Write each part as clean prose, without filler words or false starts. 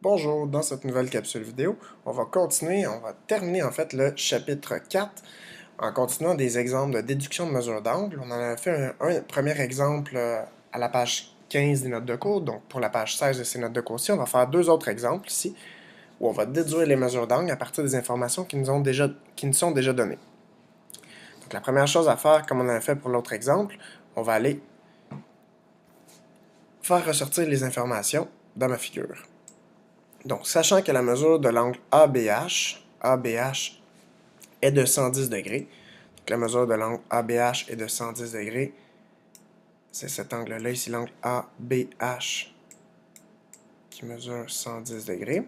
Bonjour, dans cette nouvelle capsule vidéo, on va terminer en fait le chapitre 4 en continuant des exemples de déduction de mesure d'angle. On en a fait un premier exemple à la page 15 des notes de cours, donc pour la page 16 de ces notes de cours-ci, on va faire deux autres exemples ici, où on va déduire les mesures d'angle à partir des informations qui nous sont déjà données. Donc la première chose à faire, comme on a fait pour l'autre exemple, on va aller faire ressortir les informations dans ma figure. Donc, sachant que la mesure de l'angle ABH est de 110 degrés, donc la mesure de l'angle ABH est de 110 degrés, c'est cet angle-là ici, l'angle ABH qui mesure 110 degrés,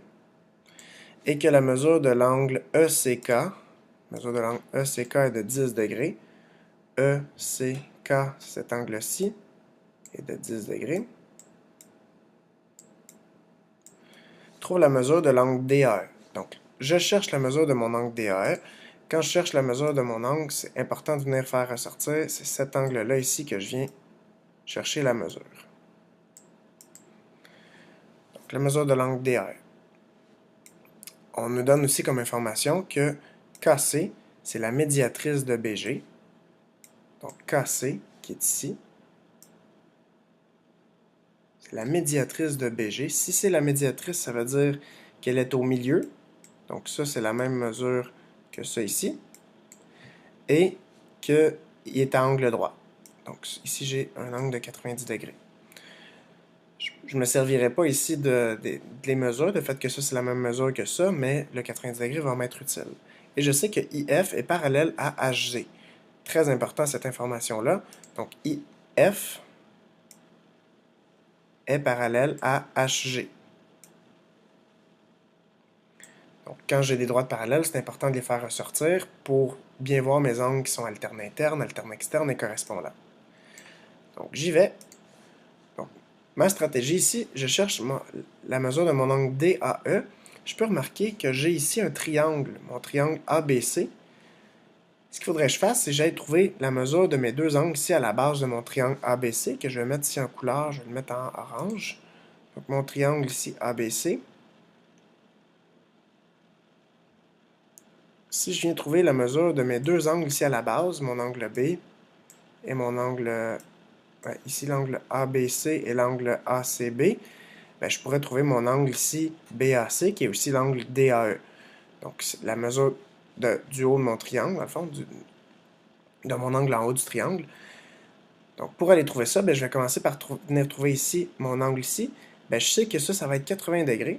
et que la mesure de l'angle ECK, est de 10 degrés, ECK, cet angle-ci, est de 10 degrés. Trouve la mesure de l'angle DAE. Donc, je cherche la mesure de mon angle DAE. Quand je cherche la mesure de mon angle, c'est important de venir faire ressortir. C'est cet angle-là ici que je viens chercher la mesure. Donc, la mesure de l'angle DAE. On nous donne aussi comme information que KC, c'est la médiatrice de BG. Donc, KC, qui est ici, c'est la médiatrice de BG. Si c'est la médiatrice, ça veut dire qu'elle est au milieu. Donc, ça, c'est la même mesure que ça ici. Et qu'il est à angle droit. Donc ici, j'ai un angle de 90 degrés. Je ne me servirai pas ici de les mesures, le fait que ça, c'est la même mesure que ça, mais le 90 degrés va m'être utile. Et je sais que IF est parallèle à HG. Très important, cette information-là. Donc, IF est parallèle à HG. Donc, quand j'ai des droites parallèles, c'est important de les faire ressortir pour bien voir mes angles qui sont alternes internes, alternes externes et correspondants. Donc, j'y vais. Donc, ma stratégie ici, je cherche la mesure de mon angle DAE. Je peux remarquer que j'ai ici un triangle, mon triangle ABC. Ce qu'il faudrait que je fasse, c'est que j'aille trouver la mesure de mes deux angles ici à la base de mon triangle ABC, que je vais mettre ici en couleur, je vais le mettre en orange. Donc, mon triangle ici ABC. Si je viens trouver la mesure de mes deux angles ici à la base, mon angle B et mon angle, ici l'angle ABC et l'angle ACB, ben, je pourrais trouver mon angle ici BAC, qui est aussi l'angle DAE. Donc, la mesure du haut de mon triangle, dans le fond, de mon angle en haut du triangle. Donc, pour aller trouver ça, ben, je vais commencer par venir trouver ici mon angle ici. Ben, je sais que ça va être 80 degrés.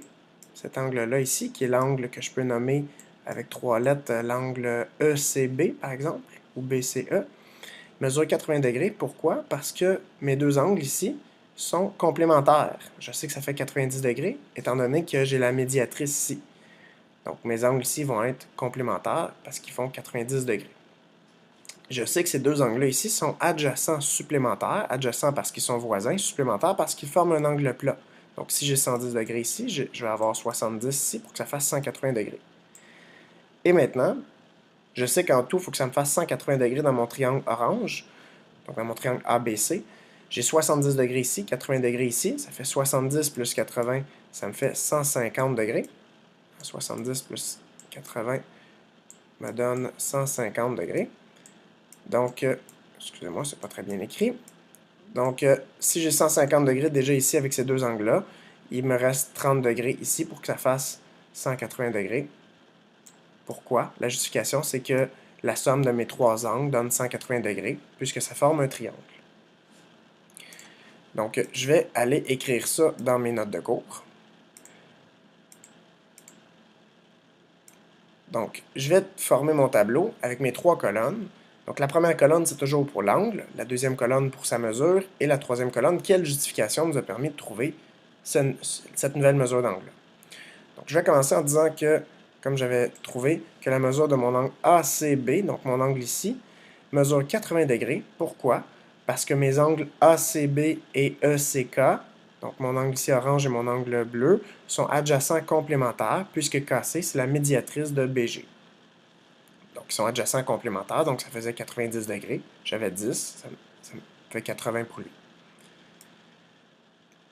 Cet angle-là ici, qui est l'angle que je peux nommer avec trois lettres, l'angle ECB, par exemple, ou BCE, mesure 80 degrés. Pourquoi? Parce que mes deux angles ici sont complémentaires. Je sais que ça fait 90 degrés, étant donné que j'ai la médiatrice ici. Donc, mes angles ici vont être complémentaires parce qu'ils font 90 degrés. Je sais que ces deux angles-là ici sont adjacents supplémentaires, adjacents parce qu'ils sont voisins, supplémentaires parce qu'ils forment un angle plat. Donc, si j'ai 110 degrés ici, je vais avoir 70 ici pour que ça fasse 180 degrés. Et maintenant, je sais qu'en tout, il faut que ça me fasse 180 degrés dans mon triangle orange, donc dans mon triangle ABC. J'ai 70 degrés ici, 80 degrés ici, ça fait 70 plus 80, ça me fait 150 degrés. 70 plus 80 me donne 150 degrés. Donc, excusez-moi, c'est pas très bien écrit. Donc, si j'ai 150 degrés déjà ici avec ces deux angles-là, il me reste 30 degrés ici pour que ça fasse 180 degrés. Pourquoi? La justification, c'est que la somme de mes trois angles donne 180 degrés, puisque ça forme un triangle. Donc, je vais aller écrire ça dans mes notes de cours. Donc, je vais former mon tableau avec mes trois colonnes. Donc, la première colonne, c'est toujours pour l'angle, la deuxième colonne pour sa mesure, et la troisième colonne, quelle justification nous a permis de trouver cette nouvelle mesure d'angle. Donc, je vais commencer en disant que, comme j'avais trouvé, que la mesure de mon angle ACB, donc mon angle ici, mesure 80 degrés. Pourquoi? Parce que mes angles ACB et ECK, donc mon angle ici orange et mon angle bleu, sont adjacents complémentaires, puisque KC, c'est la médiatrice de BG. Donc, ils sont adjacents complémentaires, donc ça faisait 90 degrés. J'avais 10, ça me fait 80 pour lui.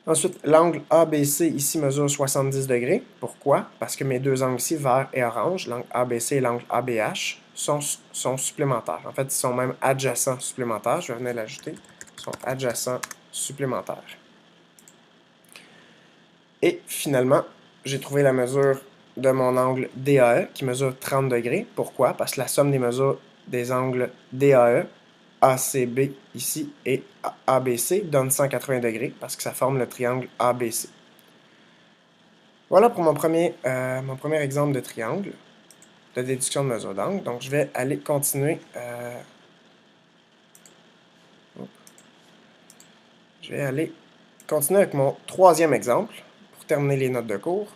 Ensuite, l'angle ABC ici mesure 70 degrés. Pourquoi? Parce que mes deux angles ici, vert et orange, l'angle ABC et l'angle ABH, sont supplémentaires. En fait, ils sont même adjacents supplémentaires. Je vais venir l'ajouter. Ils sont adjacents supplémentaires. Et finalement, j'ai trouvé la mesure de mon angle DAE qui mesure 30 degrés. Pourquoi? Parce que la somme des mesures des angles DAE, ACB ici et ABC donne 180 degrés parce que ça forme le triangle ABC. Voilà pour mon premier exemple de triangle de déduction de mesure d'angle. Donc, je vais aller continuer. Je vais aller continuer avec mon troisième exemple pour terminer les notes de cours.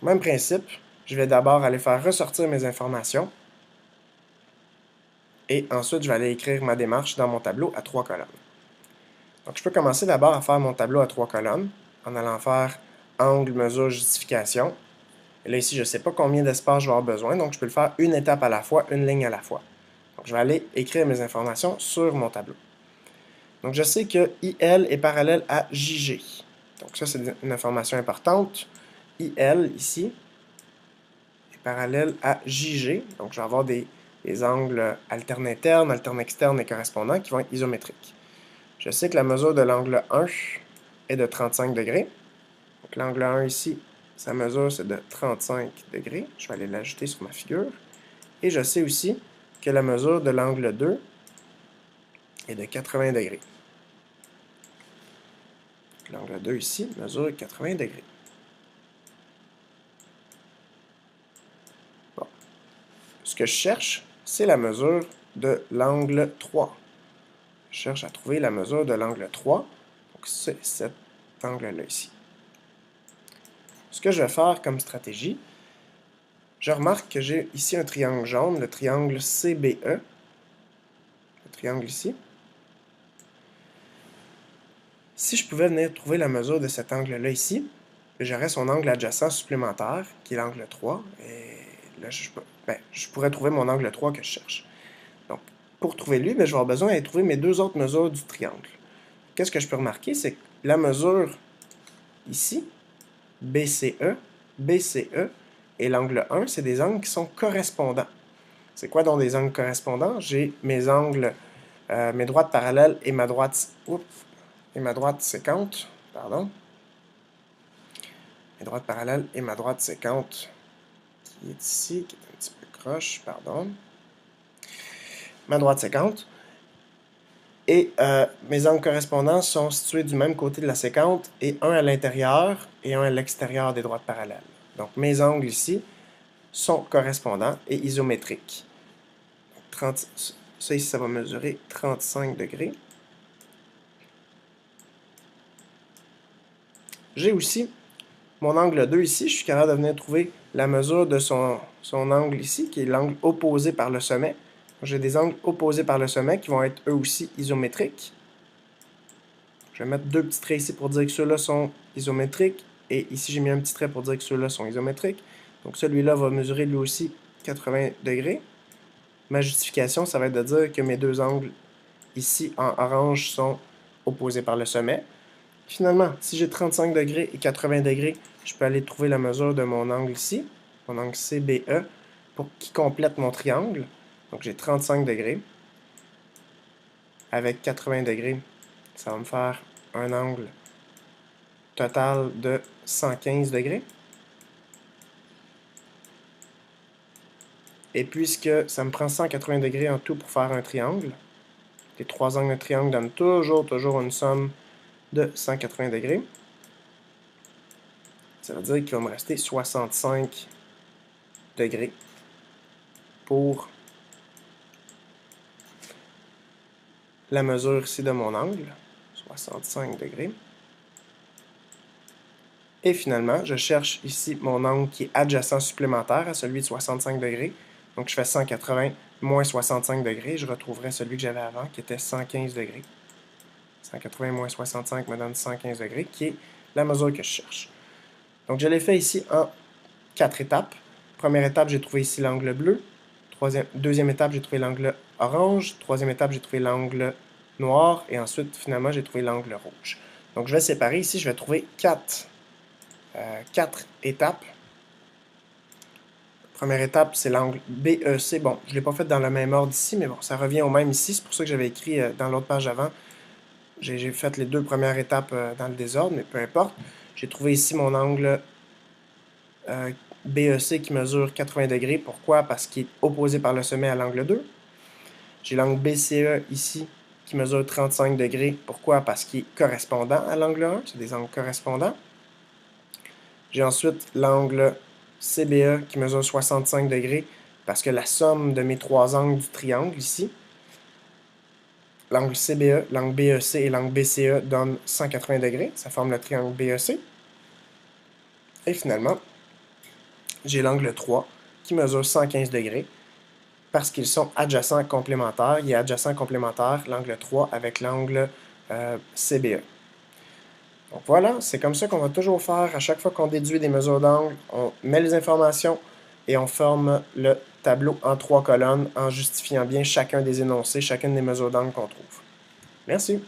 Même principe, je vais d'abord aller faire ressortir mes informations et ensuite je vais aller écrire ma démarche dans mon tableau à 3 colonnes. Donc je peux commencer d'abord à faire mon tableau à 3 colonnes en allant faire angle, mesure, justification. Et là ici, je ne sais pas combien d'espace je vais avoir besoin, donc je peux le faire une étape à la fois, une ligne à la fois. Donc je vais aller écrire mes informations sur mon tableau. Donc je sais que IL est parallèle à JG. Donc ça, c'est une information importante. IL, ici, est parallèle à JG. Donc je vais avoir des angles alternes internes, alternes externes et correspondants qui vont être isométriques. Je sais que la mesure de l'angle 1 est de 35 degrés. Donc l'angle 1 ici, sa mesure, c'est de 35 degrés. Je vais aller l'ajouter sur ma figure. Et je sais aussi que la mesure de l'angle 2 est de 80 degrés. L'angle 2 ici mesure 80 degrés. Bon. Ce que je cherche, c'est la mesure de l'angle 3. Je cherche à trouver la mesure de l'angle 3. Donc, c'est cet angle-là ici. Ce que je vais faire comme stratégie, je remarque que j'ai ici un triangle jaune, le triangle CBE. Le triangle ici. Si je pouvais venir trouver la mesure de cet angle-là ici, j'aurais son angle adjacent supplémentaire, qui est l'angle 3. Et là, je pourrais trouver mon angle 3 que je cherche. Donc, pour trouver lui, je vais avoir besoin d'aller trouver mes deux autres mesures du triangle. Qu'est-ce que je peux remarquer? C'est que la mesure ici, BCE et l'angle 1, c'est des angles qui sont correspondants. C'est quoi donc des angles correspondants? J'ai mes angles, mes droites parallèles et ma droite sécante, pardon. Mes droites parallèles et ma droite sécante qui est ici, qui est un petit peu croche, pardon. Ma droite sécante. Et mes angles correspondants sont situés du même côté de la sécante, et un à l'intérieur et un à l'extérieur des droites parallèles. Donc mes angles ici sont correspondants et isométriques. Ça ici, ça va mesurer 35 degrés. J'ai aussi mon angle 2 ici, je suis capable de venir trouver la mesure de son angle ici, qui est l'angle opposé par le sommet. J'ai des angles opposés par le sommet qui vont être eux aussi isométriques. Je vais mettre deux petits traits ici pour dire que ceux-là sont isométriques. Et ici, j'ai mis un petit trait pour dire que ceux-là sont isométriques. Donc celui-là va mesurer lui aussi 80 degrés. Ma justification, ça va être de dire que mes deux angles ici en orange sont opposés par le sommet. Finalement, si j'ai 35 degrés et 80 degrés, je peux aller trouver la mesure de mon angle ici, mon angle CBE, qui complète mon triangle. Donc j'ai 35 degrés. Avec 80 degrés, ça va me faire un angle total de 115 degrés. Et puisque ça me prend 180 degrés en tout pour faire un triangle, les trois angles de triangle donnent toujours une somme de 180 degrés. Ça veut dire qu'il va me rester 65 degrés pour la mesure ici de mon angle. 65 degrés. Et finalement, je cherche ici mon angle qui est adjacent supplémentaire à celui de 65 degrés. Donc je fais 180 moins 65 degrés. Je retrouverai celui que j'avais avant qui était 115 degrés. 180 moins 65 me donne 115 degrés, qui est la mesure que je cherche. Donc je l'ai fait ici en 4 étapes. Première étape, j'ai trouvé ici l'angle bleu. Deuxième étape, j'ai trouvé l'angle orange. Troisième étape, j'ai trouvé l'angle noir. Et ensuite, finalement, j'ai trouvé l'angle rouge. Donc, je vais séparer ici, je vais trouver 4 étapes. Première étape, c'est l'angle BEC. Bon, je ne l'ai pas fait dans le même ordre ici, mais bon, ça revient au même ici. C'est pour ça que j'avais écrit dans l'autre page avant. J'ai fait les 2 premières étapes dans le désordre, mais peu importe. J'ai trouvé ici mon angle BEC qui mesure 80 degrés. Pourquoi? Parce qu'il est opposé par le sommet à l'angle 2. J'ai l'angle BCE ici qui mesure 35 degrés. Pourquoi? Parce qu'il est correspondant à l'angle 1. C'est des angles correspondants. J'ai ensuite l'angle CBE qui mesure 65 degrés parce que la somme de mes 3 angles du triangle ici, l'angle CBE, l'angle BEC et l'angle BCE donne 180 degrés. Ça forme le triangle BEC. Et finalement, j'ai l'angle 3 qui mesure 115 degrés parce qu'ils sont adjacents complémentaires. Il est adjacent complémentaire, l'angle 3 avec l'angle CBE. Donc voilà, c'est comme ça qu'on va toujours faire à chaque fois qu'on déduit des mesures d'angle. On met les informations et on forme le tableau en 3 colonnes en justifiant bien chacun des énoncés, chacune des mesures d'angle qu'on trouve. Merci.